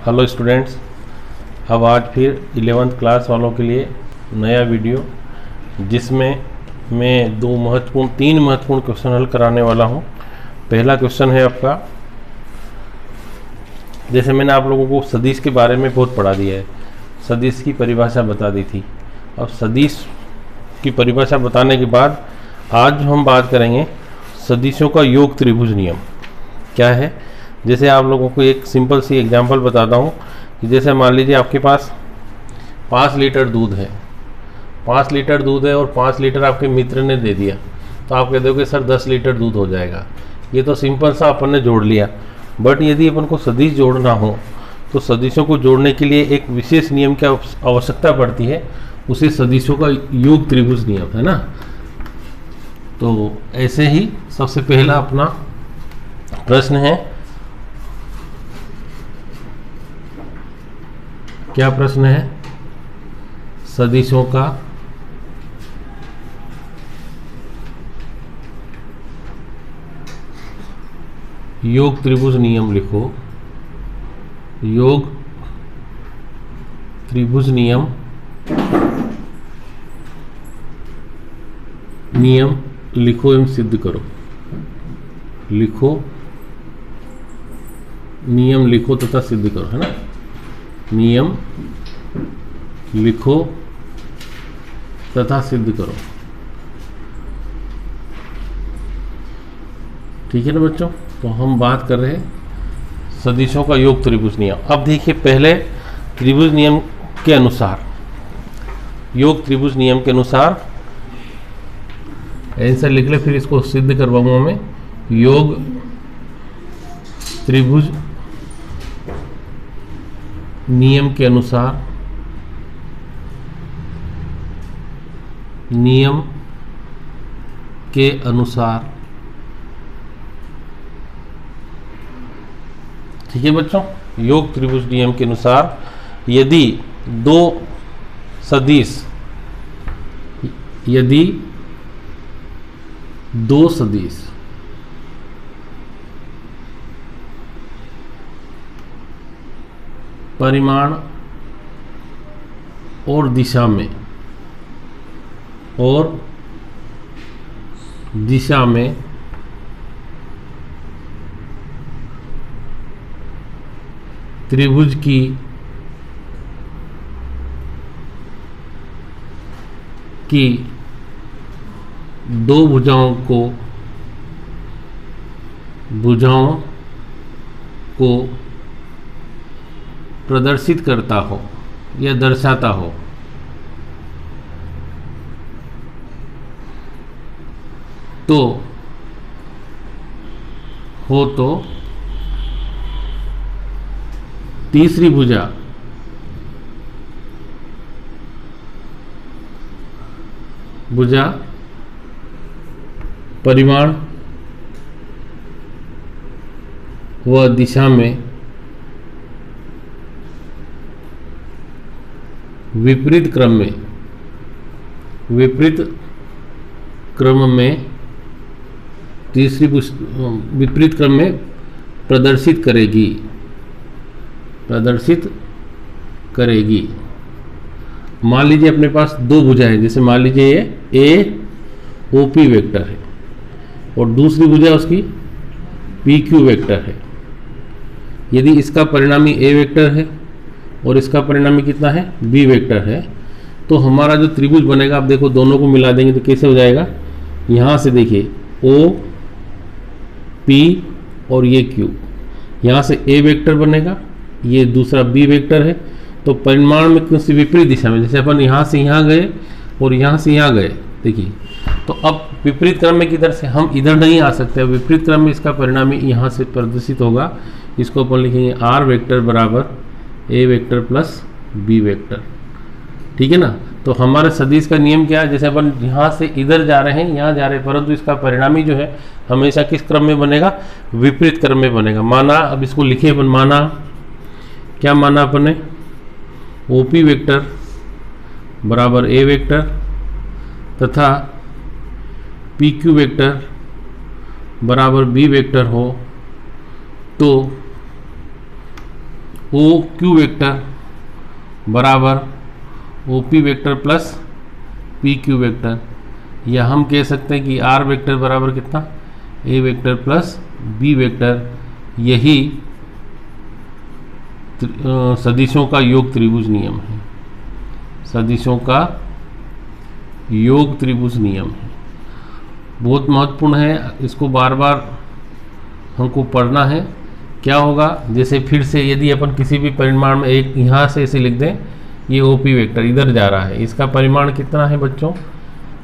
Hello students, अब आज फिर 11th क्लास वालों के लिए नया वीडियो जिसमें मैं तीन महत्वपूर्ण क्वेश्चन हल कराने वाला हूं। पहला क्वेश्चन है आपका, जैसे मैंने आप लोगों को सदिश के बारे में बहुत पढ़ा दिया है, सदिश की परिभाषा बता दी थी। अब सदिश की परिभाषा बताने के बाद आज हम बात करेंगे सदिशों का योग त्रिभुज नियम क्या है। जैसे आप लोगों को एक सिंपल सी एग्जांपल बताता हूँ कि जैसे मान लीजिए आपके पास 5 लीटर दूध है, 5 लीटर दूध है और 5 लीटर आपके मित्र ने दे दिया, तो आप कह दोगे सर 10 लीटर दूध हो जाएगा। ये तो सिंपल सा अपन ने जोड़ लिया। बट यदि अपन को सदिश जोड़ना हो तो सदिशों को जोड़ने के लिए एक विशेष नियम की आवश्यकता पड़ती है, उसे सदिशों का योग त्रिभुज नियम है ना। तो ऐसे ही सबसे पहला अपना प्रश्न है, क्या प्रश्न है? सदिशों का योग त्रिभुज नियम लिखो। योग त्रिभुज नियम लिखो एवं सिद्ध करो। लिखो, नियम लिखो तथा सिद्ध करो, है ना। नियम लिखो तथा सिद्ध करो। ठीक है ना बच्चों। तो हम बात कर रहे हैं सदिशों का योग त्रिभुज नियम। अब देखिए, पहले त्रिभुज नियम के अनुसार, योग त्रिभुज नियम के अनुसार आंसर लिख ले, फिर इसको सिद्ध करवाऊंगा मैं। योग त्रिभुज नियम के अनुसार, नियम के अनुसार, ठीक है बच्चों। योग त्रिभुज नियम के अनुसार यदि दो सदिश परिमाण और दिशा में त्रिभुज की दो भुजाओं को प्रदर्शित करता हो या दर्शाता हो, तो तीसरी भुजा परिमाण व दिशा में विपरीत क्रम में प्रदर्शित करेगी। मान लीजिए अपने पास दो भुजा है, जैसे मान लीजिए ये ए ओ पी वेक्टर है और दूसरी भुजा उसकी पी क्यू वेक्टर है। यदि इसका परिणामी ए वेक्टर है और इसका परिणामी कितना है, बी वेक्टर है, तो हमारा जो त्रिभुज बनेगा, आप देखो दोनों को मिला देंगे तो कैसे हो जाएगा। यहाँ से देखिए ओ पी और ये क्यू, यहाँ से ए वेक्टर बनेगा, ये दूसरा बी वेक्टर है। तो परिमाण में किसी विपरीत दिशा में, जैसे अपन यहाँ से यहाँ गए और यहाँ से यहाँ गए, देखिए। तो अब विपरीत क्रम में किधर से, हम इधर नहीं आ सकते। विपरीत क्रम में इसका परिणामी यहाँ से प्रदर्शित होगा। इसको अपन लिखेंगे आर वेक्टर बराबर A vector plus B vector. ठीक है ना। तो हमारे सदिश का नियम क्या है, जैसे अपन यहाँ से इधर जा रहे हैं, यहाँ जा रहे हैं, परंतु इसका परिणामी जो है हमेशा किस क्रम में बनेगा, विपरीत क्रम में बनेगा। माना, अब इसको लिखे अपन, माना क्या माना अपन ने, ओपी वेक्टर बराबर ए वेक्टर तथा पी क्यू वेक्टर बराबर बी वेक्टर हो तो ओ क्यू वेक्टर बराबर O P vector plus P Q vector, या हम कह सकते हैं कि आर वेक्टर बराबर कितना, ए वेक्टर प्लस बी वेक्टर। यही सदिशों का योग त्रिभुज नियम है, सदिशों का योग त्रिभुज नियम है। बहुत महत्वपूर्ण है, इसको बार बार हमको पढ़ना है। क्या होगा, जैसे फिर से यदि अपन किसी भी परिमाण में एक यहाँ से ऐसे लिख दें, ये ओ पी वेक्टर इधर जा रहा है, इसका परिमाण कितना है बच्चों,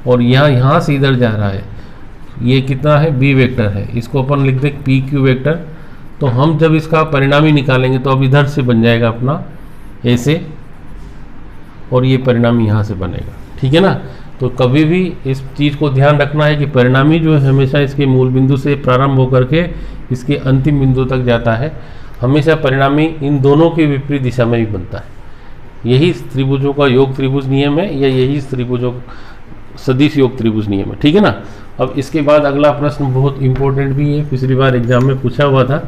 और यहाँ से इधर जा रहा है, ये कितना है, बी वेक्टर है, इसको अपन लिख दें पी क्यू वेक्टर। तो हम जब इसका परिणामी निकालेंगे तो अब इधर से बन जाएगा अपना ऐसे, और ये परिणामी यहाँ से बनेगा, ठीक है ना। तो कभी भी इस चीज़ को ध्यान रखना है कि परिणामी जो है हमेशा इसके मूल बिंदु से प्रारंभ होकर के इसके अंतिम बिंदु तक जाता है। हमेशा परिणामी इन दोनों के विपरीत दिशा में भी बनता है। यही त्रिभुजों का योग त्रिभुज नियम है, या यही त्रिभुजों सदिश योग त्रिभुज नियम है, ठीक है ना। अब इसके बाद अगला प्रश्न बहुत इंपॉर्टेंट भी है, पिछली बार एग्जाम में पूछा हुआ था,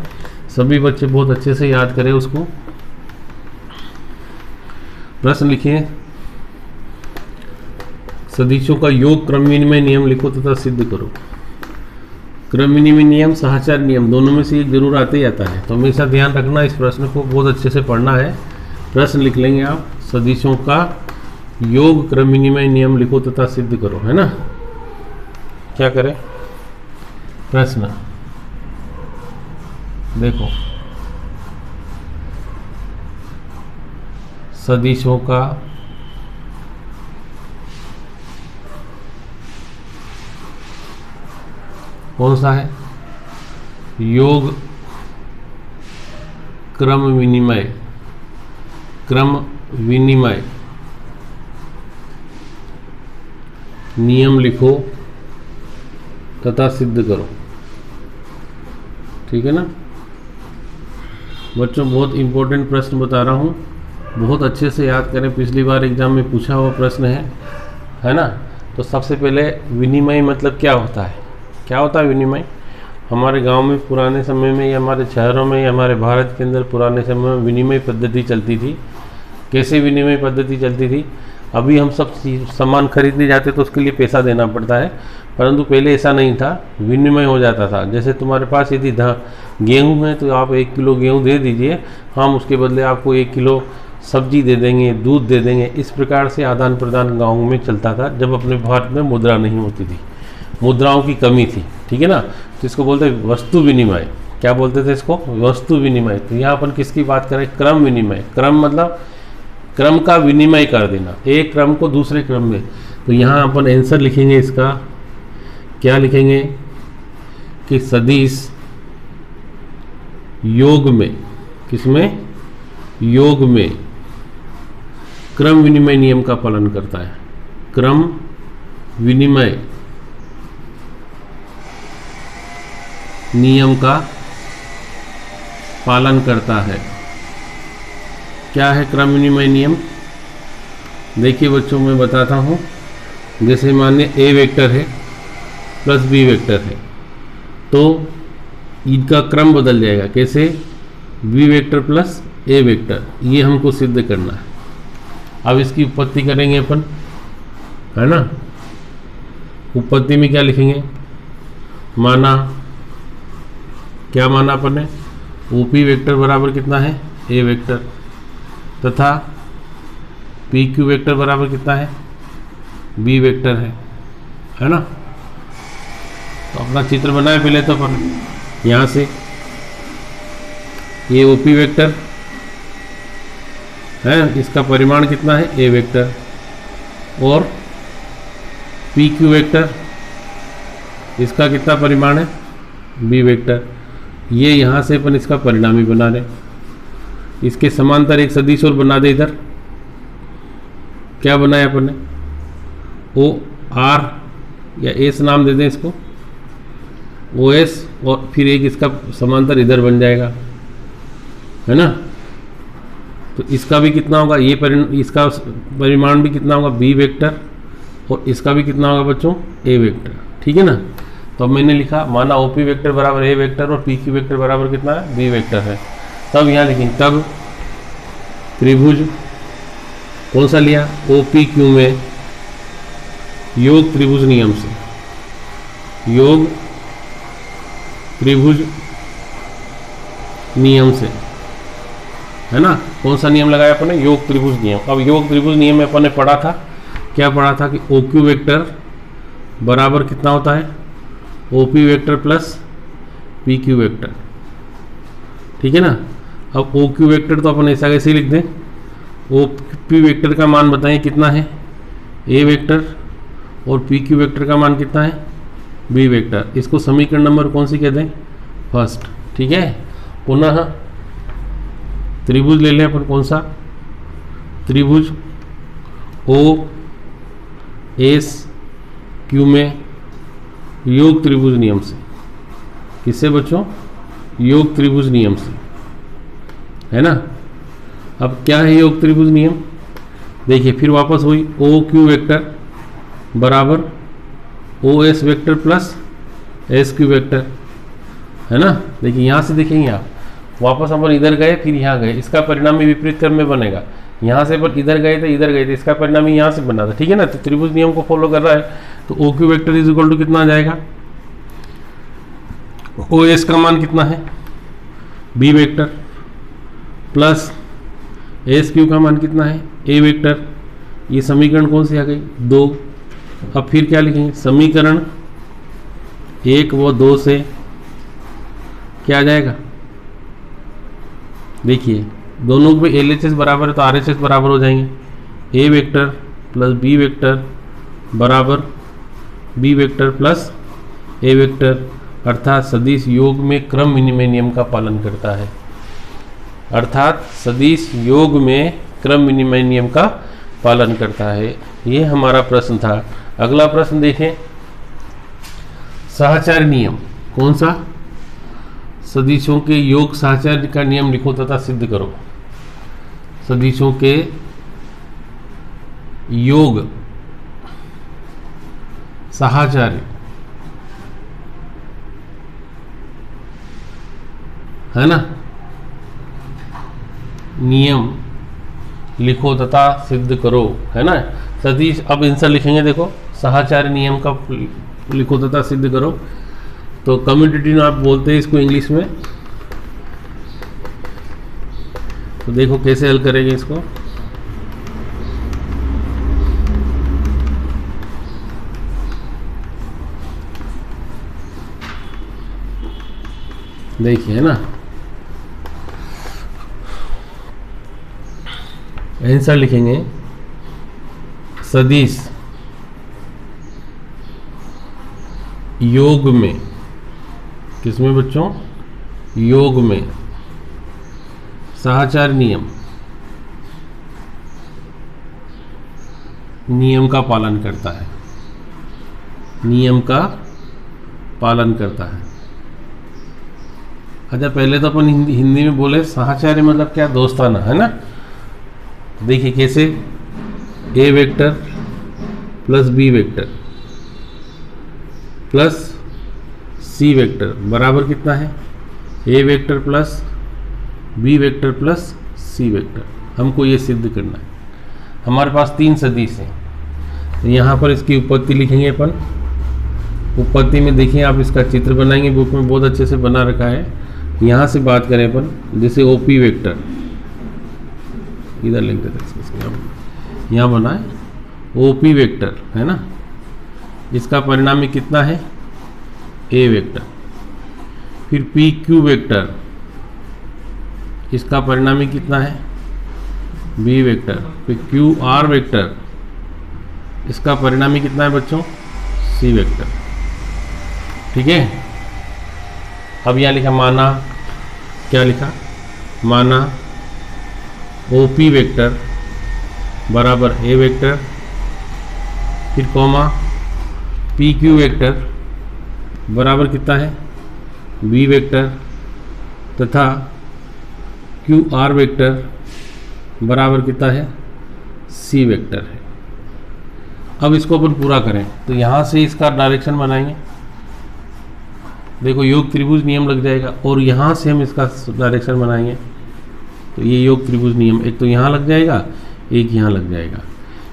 सभी बच्चे बहुत अच्छे से याद करें उसको। प्रश्न लिखिए, सदिशों का योग क्रम विनिमय नियम लिखो तथा सिद्ध करो। क्रम विनिमय नियम, सहचार नियम, दोनों में से एक जरूर आते ही आता है, तो हमेशा ध्यान रखना, इस प्रश्न को बहुत अच्छे से पढ़ना है। प्रश्न लिख लेंगे आप, सदिशों का योग क्रम विनिमय नियम लिखो तथा सिद्ध करो, है ना। क्या करें, प्रश्न देखो, सदिशों का कौन सा है, योग क्रम विनिमय, क्रम विनिमय नियम लिखो तथा सिद्ध करो, ठीक है ना बच्चों। बहुत इंपॉर्टेंट प्रश्न बता रहा हूँ, बहुत अच्छे से याद करें, पिछली बार एग्जाम में पूछा हुआ प्रश्न है ना। तो सबसे पहले विनिमय मतलब क्या होता है, क्या होता है विनिमय। हमारे गांव में पुराने समय में, या हमारे शहरों में, या हमारे भारत के अंदर पुराने समय में विनिमय पद्धति चलती थी। कैसे विनिमय पद्धति चलती थी, अभी हम सब सामान खरीदने जाते तो उसके लिए पैसा देना पड़ता है, परंतु पहले ऐसा नहीं था, विनिमय हो जाता था। जैसे तुम्हारे पास यदि गेहूँ है तो आप 1 किलो गेहूँ दे दीजिए, हम उसके बदले आपको 1 किलो सब्जी दे देंगे, दूध दे देंगे। इस प्रकार से आदान प्रदान गाँव में चलता था, जब अपने भारत में मुद्रा नहीं होती थी, मुद्राओं की कमी थी, ठीक है ना। तो इसको बोलते हैं वस्तु विनिमय। क्या बोलते थे इसको, वस्तु विनिमय। तो यहाँ अपन किसकी बात करें, क्रम विनिमय। क्रम मतलब क्रम का विनिमय कर देना, एक क्रम को दूसरे क्रम में। तो यहाँ अपन आंसर लिखेंगे इसका, क्या लिखेंगे कि सदिश योग में, किसमें, योग में क्रम विनिमय नियम का पालन करता है। क्रम विनिमय नियम का पालन करता है। क्या है क्रम विनिमय नियम, देखिए बच्चों मैं बताता हूँ। जैसे मानिए ए वेक्टर है प्लस बी वेक्टर है, तो इनका क्रम बदल जाएगा। कैसे, बी वेक्टर प्लस ए वेक्टर, ये हमको सिद्ध करना है। अब इसकी उत्पत्ति करेंगे अपन, है ना। उत्पत्ति में क्या लिखेंगे, माना, क्या माना अपन ने, ओपी वेक्टर बराबर कितना है, ए वेक्टर, तथा पी क्यू वेक्टर बराबर कितना है, बी वेक्टर है ना। तो अपना चित्र बनाए पहले तो अपन, यहाँ से ये ओपी वेक्टर है, इसका परिमाण कितना है, ए वेक्टर, और पी क्यू वेक्टर, इसका कितना परिमाण है, बी वेक्टर। ये यहाँ से अपन इसका परिणामी बना रहे। इसके समांतर एक सदिश और बना दे इधर, क्या बनाया अपन ने, ओ आर या एस नाम दे दें इसको, ओ एस, और फिर एक इसका समांतर इधर बन जाएगा, है ना। तो इसका भी कितना होगा, ये इसका परिमाण भी कितना होगा, बी वेक्टर, और इसका भी कितना होगा बच्चों, ए वेक्टर, ठीक है ना। तो अब मैंने लिखा, माना ओ पी वेक्टर बराबर ए वेक्टर और पी क्यू वेक्टर बराबर कितना है, बी वेक्टर है। तब यहाँ लिखेंगे, तब त्रिभुज कौन सा लिया, OPQ में योग त्रिभुज नियम से, योग त्रिभुज नियम से, है ना। कौन सा नियम लगाया अपन ने, योग त्रिभुज नियम। अब योग त्रिभुज नियम में अपन ने पढ़ा था, क्या पढ़ा था कि OQ वेक्टर बराबर कितना होता है, OP vector plus PQ vector, ठीक है ना। अब OQ वेक्टर तो अपन ऐसा कैसे लिख दें, OP वेक्टर का मान बताएं कितना है, A वेक्टर, और PQ वेक्टर का मान कितना है, B वेक्टर। इसको समीकरण नंबर कौन सी कहते हैं, फर्स्ट, ठीक है। पुनः त्रिभुज ले लें अपन, कौन सा, त्रिभुज OSQ में योग त्रिभुज नियम से, किससे बच्चों, योग त्रिभुज नियम से, है ना। अब क्या है योग त्रिभुज नियम, देखिए फिर वापस हुई OQ वेक्टर बराबर OS vector plus SQ vector, है ना। देखिए यहाँ से देखेंगे आप, वापस अपन इधर गए फिर यहाँ गए, इसका परिणाम भी विपरीत क्रम में बनेगा। यहाँ से अपन इधर गए थे, इसका परिणाम ही यहाँ से बना था, ठीक है ना। तो त्रिभुज नियम को फॉलो कर रहा है, तो OQ vector is equal to कितना आ जाएगा, OS का मान कितना है, B वेक्टर प्लस SQ का मान कितना है, A वेक्टर। ये समीकरण कौन सी आ गई, 2। अब फिर क्या लिखेंगे, समीकरण 1 व 2 से क्या आ जाएगा, देखिए दोनों पे LHS बराबर है तो RHS बराबर हो जाएंगे, A vector plus B vector बराबर B vector plus A vector, अर्थात सदिश योग में क्रम विनिमय नियम का पालन करता है, अर्थात सदिश योग में क्रम विनिमय नियम का पालन करता है। ये हमारा प्रश्न था। अगला प्रश्न देखें, साहचर्य नियम, कौन सा, सदिशों के योग साहचर्य का नियम लिखो तथा सिद्ध करो। सदिशों के योग साहचर्य, है ना, नियम लिखो तथा सिद्ध करो, है ना। सदिश, अब आंसर लिखेंगे, देखो साहचर्य नियम का लिखो तथा सिद्ध करो, तो कम्यूटेटिव आप बोलते हैं इसको इंग्लिश में। तो देखो कैसे हल करेंगे इसको, देखिए, है ना। आंसर लिखेंगे, सदिश योग में, किसमें बच्चों, योग में साहचर्य नियम का पालन करता है, नियम का पालन करता है। अच्छा, पहले तो अपन हिंदी में बोले साहचर्य मतलब क्या, दोस्ताना, है ना। देखिए कैसे, A vector plus B vector plus C vector बराबर कितना है, A vector plus B vector plus C vector. हमको ये सिद्ध करना है। हमारे पास 3 सदिश हैं, तो यहाँ पर इसकी उत्पत्ति लिखेंगे अपन। उत्पत्ति में देखिए आप, इसका चित्र बनाएंगे, बुक में बहुत अच्छे से बना रखा है। यहाँ से बात करें अपन, जैसे OP वेक्टर, इधर लिख देते हैं, यहाँ बना है OP वेक्टर, है ना। इसका परिणामी कितना है, A वेक्टर। फिर PQ वेक्टर, इसका परिणामी कितना है, B वेक्टर। फिर QR वेक्टर, इसका परिणामी कितना है बच्चों, C वेक्टर, ठीक है। अब यहाँ लिखा, माना, क्या लिखा, माना OP वेक्टर बराबर A वेक्टर, फिर कॉमा PQ वेक्टर बराबर कितना है, B वेक्टर, तथा QR वेक्टर बराबर कितना है, C वेक्टर है। अब इसको अपन पूरा करें, तो यहाँ से इसका डायरेक्शन बनाएंगे। देखो योग त्रिभुज नियम लग जाएगा, और यहाँ से हम इसका डायरेक्शन बनाएंगे, तो ये योग त्रिभुज नियम एक तो यहाँ लग जाएगा, एक यहाँ लग जाएगा,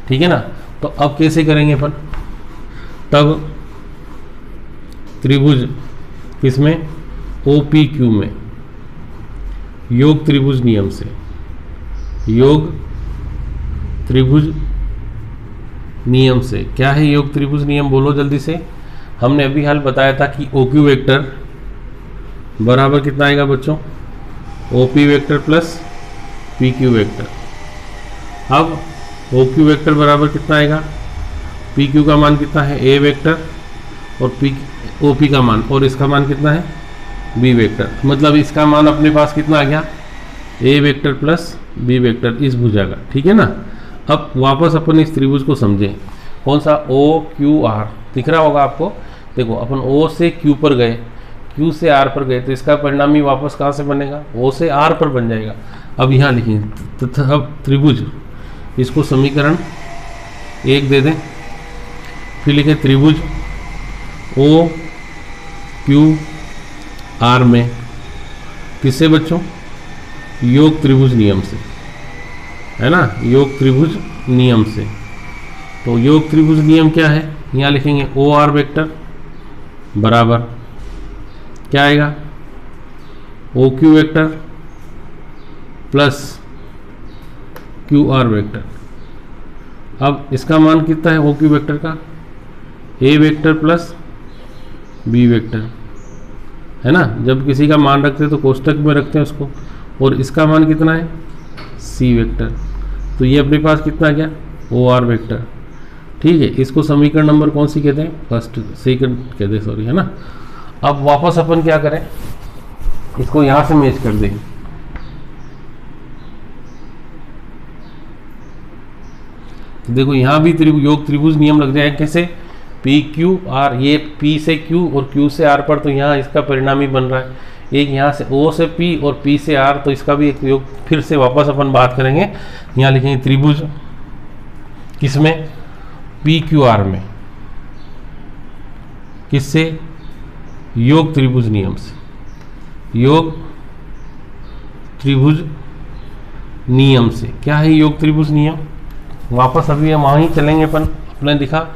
ठीक है ना। तो अब कैसे करेंगे अपन, तब त्रिभुज किसमें, OPQ में योग त्रिभुज नियम से, योग त्रिभुज नियम से। क्या है योग त्रिभुज नियम, बोलो जल्दी से। हमने अभी हाल बताया था कि OQ वेक्टर बराबर कितना आएगा बच्चों, OP vector plus PQ vector. अब OQ वेक्टर बराबर कितना आएगा, PQ का मान कितना है A वेक्टर और OP का मान, और इसका मान कितना है B वेक्टर। मतलब इसका मान अपने पास कितना आ गया, A vector plus B vector इस भुजा का, ठीक है ना। अब वापस अपन इस त्रिभुज को समझें, कौन सा, OQR दिख रहा होगा आपको। देखो अपन O से Q पर गए, Q से R पर गए, तो इसका परिणामी वापस कहाँ से बनेगा, O से R पर बन जाएगा। अब यहाँ लिखेंगे तथा अब त्रिभुज, इसको समीकरण 1 दे दें, फिर लिखें त्रिभुज OQR में किससे बच्चों, योग त्रिभुज नियम से, है ना, योग त्रिभुज नियम से। तो योग त्रिभुज नियम क्या है, यहाँ लिखेंगे OR वेक्टर बराबर क्या आएगा, OQ vector plus QR vector. अब इसका मान कितना है OQ वेक्टर का, A vector plus B vector, है ना। जब किसी का मान रखते हैं तो कोष्टक में रखते हैं उसको, और इसका मान कितना है C वेक्टर। तो ये अपने पास कितना गया OR वेक्टर, ठीक है। इसको समीकरण नंबर कौन सी कहते हैं, फर्स्ट सेकंड कहते हैं, सॉरी, है ना। अब वापस अपन क्या करें, इसको यहाँ से मैच कर देंगे। तो देखो यहाँ भी योग त्रिभुज नियम लग जाएगा, कैसे, PQR, ये P से Q और Q से R पर, तो यहाँ इसका परिणामी बन रहा है। एक यहाँ से O से P और P से R, तो इसका भी एक योग फिर से वापस अपन बात करेंगे। यहाँ लिखेंगे त्रिभुज किसमें, PQR में, किससे, योग त्रिभुज नियम से, योग त्रिभुज नियम से। क्या है योग त्रिभुज नियम, वापस अभी हम वहीं चलेंगे अपन, अपने दिखा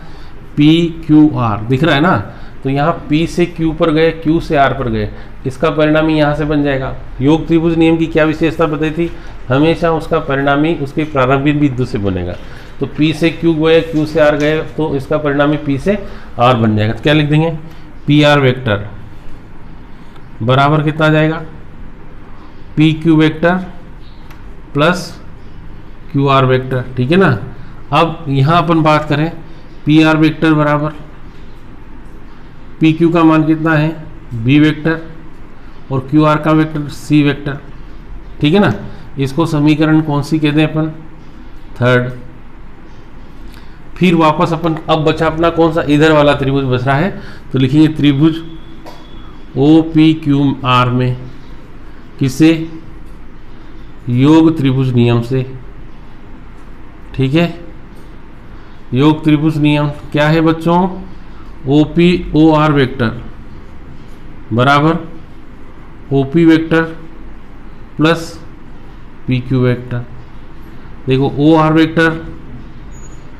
PQR दिख रहा है ना। तो यहाँ P से Q पर गए, Q से R पर गए, इसका परिणामी यहाँ से बन जाएगा। योग त्रिभुज नियम की क्या विशेषता बताई थी, हमेशा उसका परिणामी उसके प्रारंभिक बिंदु से बनेगा। तो P से Q गए, Q से R गए, तो इसका परिणामी P से R बन जाएगा। तो क्या लिख देंगे, PR वेक्टर बराबर कितना आ जाएगा, PQ vector plus QR vector, ठीक है ना। अब यहाँ अपन बात करें, PR वेक्टर बराबर PQ का मान कितना है B वेक्टर और QR का वेक्टर C वेक्टर, ठीक है ना। इसको समीकरण कौन सी कहते हैं अपन, थर्ड। फिर वापस अपन, अब बचा अपना कौन सा, इधर वाला त्रिभुज बच रहा है, तो लिखेंगे त्रिभुज OPQR में किससे, योग त्रिभुज नियम से, ठीक है। योग त्रिभुज नियम क्या है बच्चों, OR वेक्टर बराबर OP vector plus PQ vector. देखो OR वेक्टर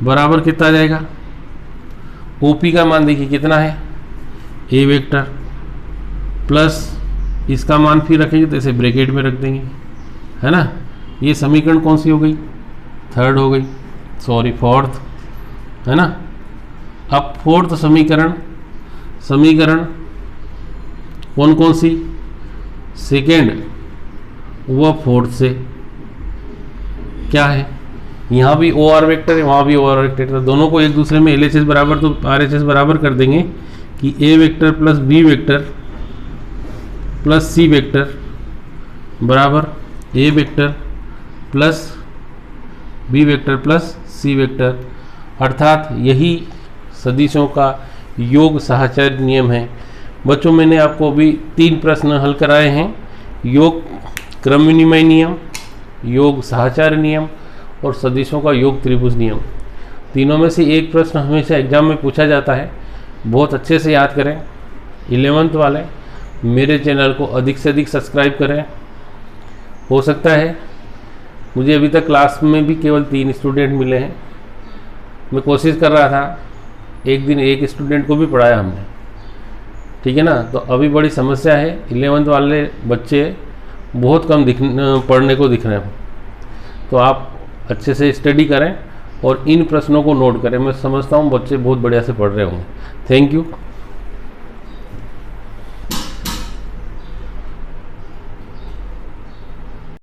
बराबर कितना आ जाएगा, OP का मान देखिए कितना है A वेक्टर प्लस इसका मान फिर रखेंगे तो इसे ब्रैकेट में रख देंगे, है ना। ये समीकरण कौन सी हो गई, थर्ड हो गई, सॉरी फोर्थ, है ना। अब फोर्थ समीकरण, समीकरण कौन कौन सी, सेकेंड व फोर्थ से क्या है, यहाँ भी OR वेक्टर है, वहाँ भी OR वेक्टर है, दोनों को एक दूसरे में LHS बराबर तो RHS बराबर कर देंगे कि A vector plus B vector plus C vector बराबर A vector plus B vector plus C vector, अर्थात यही सदिशों का योग साहचर्य नियम है। बच्चों मैंने आपको अभी 3 प्रश्न हल कराए हैं, योग क्रम विनिमय नियम, योग साहचर्य नियम और सदिशों का योग त्रिभुज नियम। तीनों में से एक प्रश्न हमेशा एग्जाम में पूछा जाता है, बहुत अच्छे से याद करें। 11th वाले मेरे चैनल को अधिक से अधिक सब्सक्राइब करें, हो सकता है मुझे अभी तक क्लास में भी केवल 3 स्टूडेंट मिले हैं। मैं कोशिश कर रहा था, एक दिन एक स्टूडेंट को भी पढ़ाया हमने, ठीक है ना। तो अभी बड़ी समस्या है, 11th वाले बच्चे बहुत कम पढ़ने को दिख रहे हैं। तो आप अच्छे से स्टडी करें और इन प्रश्नों को नोट करें। मैं समझता हूँ बच्चे बहुत बढ़िया से पढ़ रहे होंगे। Thank you.